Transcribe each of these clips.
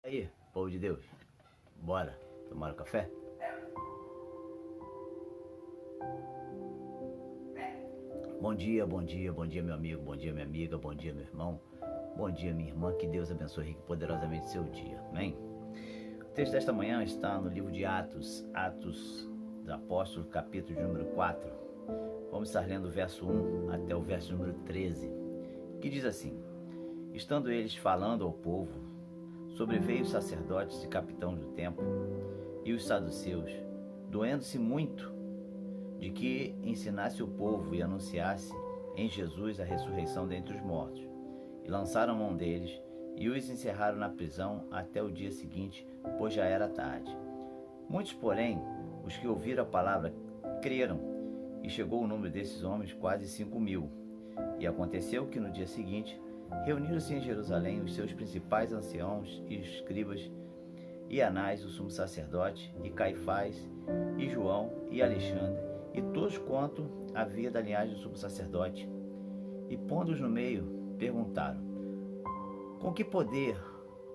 Aí, povo de Deus, bora tomar um café? Bom dia, bom dia, bom dia meu amigo, bom dia minha amiga, bom dia meu irmão, bom dia minha irmã, que Deus abençoe rico e poderosamente seu dia, amém? O texto desta manhã está no livro de Atos dos Apóstolos, capítulo número 4. Vamos estar lendo o verso 1 até o verso número 13, que diz assim: Estando eles falando ao povo, sobreveio os sacerdotes e capitães do templo e os saduceus, doendo-se muito de que ensinasse o povo e anunciasse em Jesus a ressurreição dentre os mortos. E lançaram mão deles e os encerraram na prisão até o dia seguinte, pois já era tarde. Muitos, porém, os que ouviram a palavra, creram, e chegou o número desses homens quase 5.000. E aconteceu que no dia seguinte reuniram-se em Jerusalém os seus principais anciãos e escribas, e Anás, o sumo sacerdote, e Caifás, e João, e Alexandre, e todos quanto havia da linhagem do sumo sacerdote. E pondo-os no meio, perguntaram: Com que poder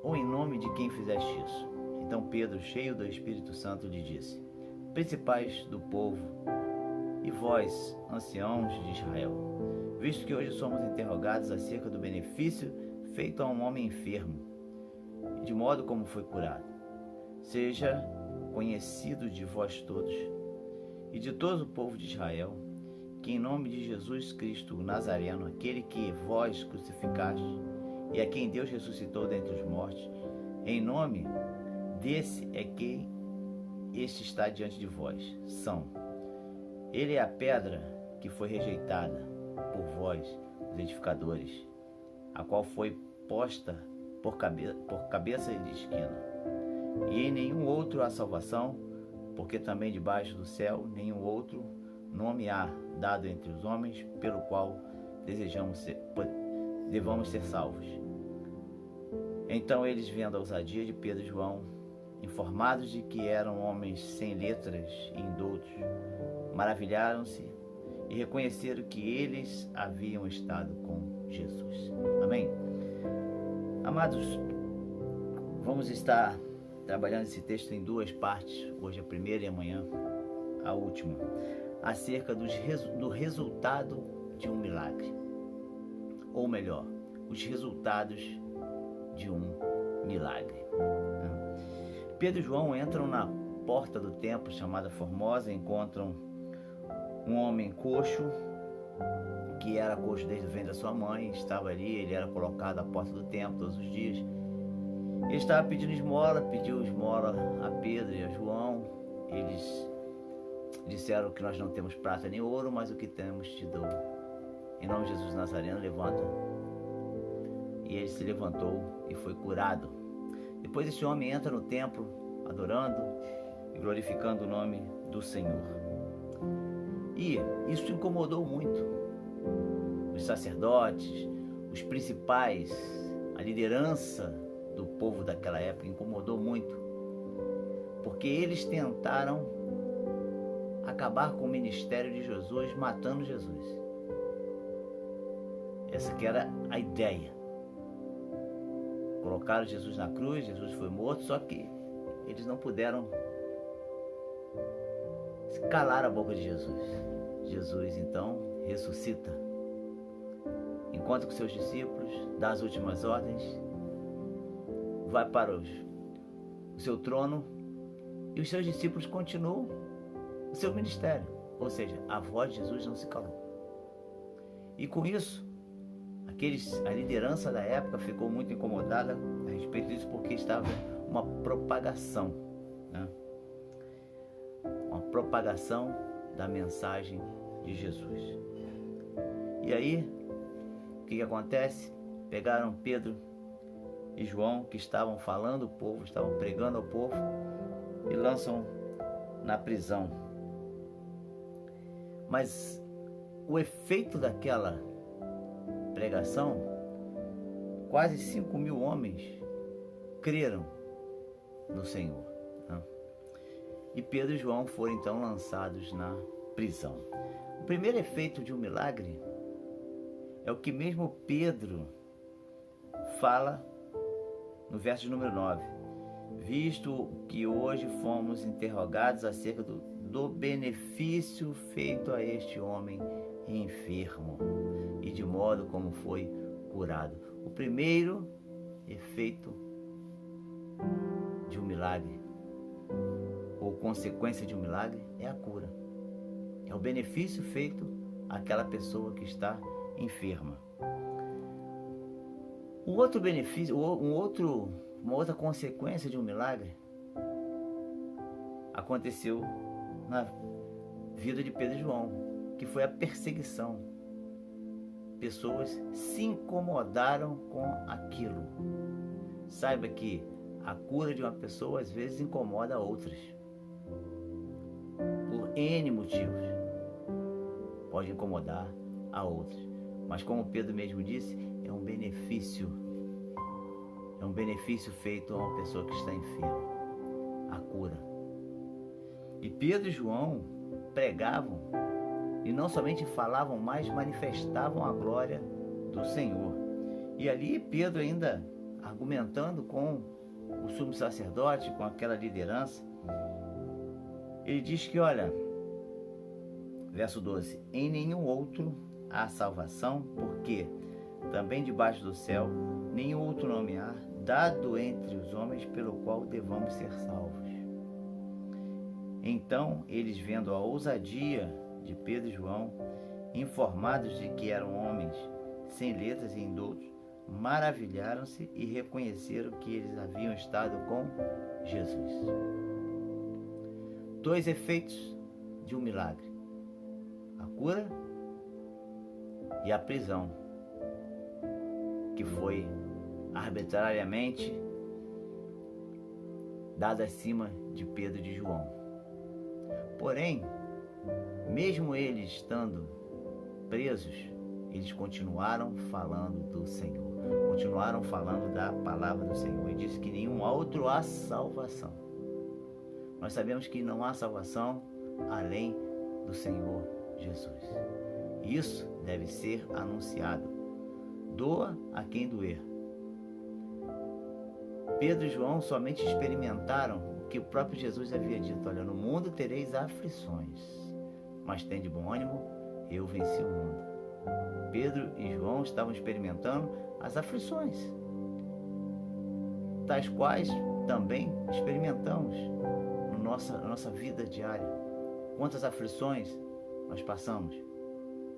ou em nome de quem fizeste isso? Então Pedro, cheio do Espírito Santo, lhe disse: Principais do povo, e vós, anciãos de Israel, visto que hoje somos interrogados acerca do benefício feito a um homem enfermo, e de modo como foi curado, seja conhecido de vós todos e de todo o povo de Israel, que em nome de Jesus Cristo, o Nazareno, aquele que vós crucificaste e a quem Deus ressuscitou dentre os mortos, em nome desse é que este está diante de vós. Ele é a pedra que foi rejeitada por vós, os edificadores, a qual foi posta por cabeça de esquina. E em nenhum outro há salvação, porque também debaixo do céu nenhum outro nome há dado entre os homens, pelo qual devamos ser salvos. Então eles, vendo a ousadia de Pedro e João, informados de que eram homens sem letras e indoutos, maravilharam-se e reconheceram que eles haviam estado com Jesus. Amém? Amados, vamos estar trabalhando esse texto em duas partes, hoje a primeira e amanhã a última, acerca do resultado de um milagre, ou melhor, os resultados de um milagre. Pedro e João entram na porta do templo chamada Formosa, encontram um homem coxo, que era coxo desde o ventre da sua mãe, estava ali, ele era colocado à porta do templo todos os dias. Ele estava pedindo esmola, pediu esmola a Pedro e a João. Eles disseram que nós não temos prata nem ouro, mas o que temos te dou. Em nome de Jesus Nazareno, levanta. E ele se levantou e foi curado. Depois esse homem entra no templo, adorando e glorificando o nome do Senhor. E isso incomodou muito os sacerdotes, os principais, a liderança do povo daquela época, incomodou muito, porque eles tentaram acabar com o ministério de Jesus, matando Jesus. Essa que era a ideia. Colocaram Jesus na cruz, Jesus foi morto, só que eles não puderam calar a boca de Jesus. Jesus então ressuscita, encontra com seus discípulos, dá as últimas ordens, vai para o seu trono, e os seus discípulos continuam o seu ministério, ou seja, a voz de Jesus não se calou. E com isso, a liderança da época ficou muito incomodada a respeito disso, porque estava uma propagação, né? Uma propagação da mensagem de Jesus. E aí, o que acontece? Pegaram Pedro e João, que estavam falando ao povo, estavam pregando ao povo, e lançam na prisão. Mas o efeito daquela pregação, quase 5.000 homens creram no Senhor, né? E Pedro e João foram então lançados na prisão. O primeiro efeito de um milagre é o que mesmo Pedro fala no verso número 9. visto que hoje fomos interrogados acerca do benefício feito a este homem enfermo e de modo como foi curado. O primeiro efeito de um milagre, ou consequência de um milagre, é a cura. É o benefício feito àquela pessoa que está enferma. Um outro benefício, uma outra consequência de um milagre aconteceu na vida de Pedro e João, que foi a perseguição. Pessoas se incomodaram com aquilo. Saiba que a cura de uma pessoa às vezes incomoda outras, por N motivos. Pode incomodar a outras, mas como Pedro mesmo disse, é um benefício feito a uma pessoa que está enferma, a cura. E Pedro e João pregavam, e não somente falavam, mas manifestavam a glória do Senhor. E ali Pedro ainda argumentando com o sumo sacerdote, com aquela liderança, ele diz que, olha, verso 12, em nenhum outro há salvação, porque também debaixo do céu nenhum outro nome há dado entre os homens pelo qual devamos ser salvos. Então eles, vendo a ousadia de Pedro e João, informados de que eram homens sem letras e indoutos, maravilharam-se e reconheceram que eles haviam estado com Jesus. Dois efeitos de um milagre: a cura e a prisão, que foi arbitrariamente dada acima de Pedro e de João. Porém, mesmo eles estando presos, eles continuaram falando do Senhor, continuaram falando da palavra do Senhor, e disse que nenhum outro há salvação. Nós sabemos que não há salvação além do Senhor Jesus. Isso deve ser anunciado. Doa a quem doer. Pedro e João somente experimentaram o que o próprio Jesus havia dito: olha, no mundo tereis aflições, mas tende bom ânimo, eu venci o mundo. Pedro e João estavam experimentando as aflições, tais quais também experimentamos na nossa vida diária. Quantas aflições nós passamos?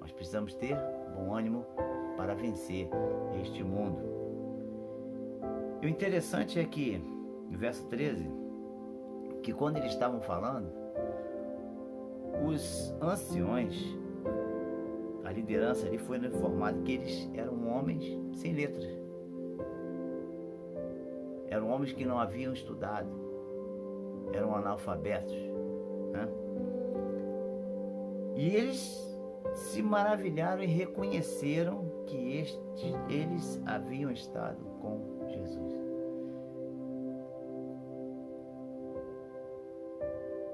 Nós precisamos ter bom ânimo para vencer este mundo. E o interessante é que, no verso 13, que quando eles estavam falando, os anciões, a liderança ali, foi informada que eles eram homens sem letras. Eram homens que não haviam estudado, eram analfabetos, né? E eles se maravilharam e reconheceram que eles haviam estado com Jesus.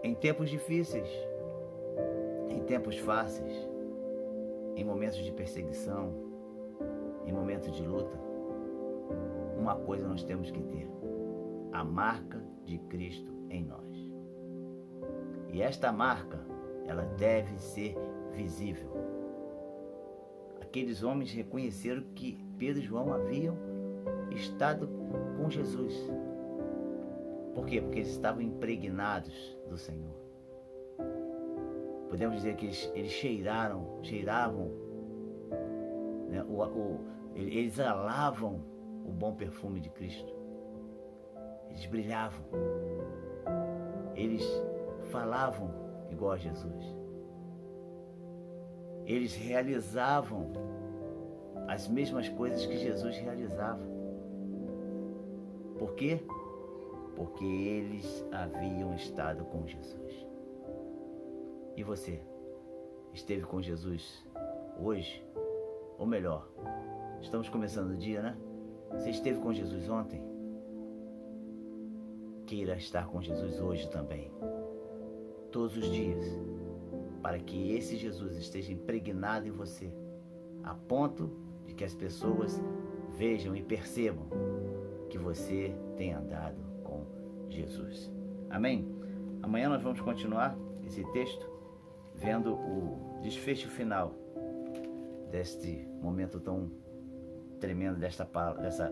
Em tempos difíceis, em tempos fáceis, em momentos de perseguição, em momentos de luta, uma coisa nós temos que ter: a marca de Cristo em nós. E esta marca, ela deve ser visível. Aqueles homens reconheceram que Pedro e João haviam estado com Jesus. Por quê? Porque eles estavam impregnados do Senhor. Podemos dizer que eles cheiravam, né, eles exalavam o bom perfume de Cristo. Eles brilhavam. Eles falavam igual a Jesus. Eles realizavam as mesmas coisas que Jesus realizava. Por quê? Porque eles haviam estado com Jesus. E você? Esteve com Jesus hoje? Ou melhor, estamos começando o dia, né? Você esteve com Jesus ontem? Queira estar com Jesus hoje também. Todos os dias. Para que esse Jesus esteja impregnado em você, a ponto de que as pessoas vejam e percebam que você tem andado com com Jesus. Amém? Amanhã nós vamos continuar esse texto vendo o desfecho final deste momento tão tremendo, dessa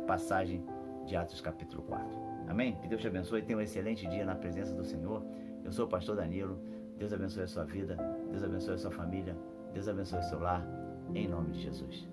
passagem de Atos capítulo 4. Amém? Que Deus te abençoe e tenha um excelente dia na presença do Senhor. Eu sou o pastor Danilo. Deus abençoe a sua vida, Deus abençoe a sua família, Deus abençoe o seu lar, em nome de Jesus.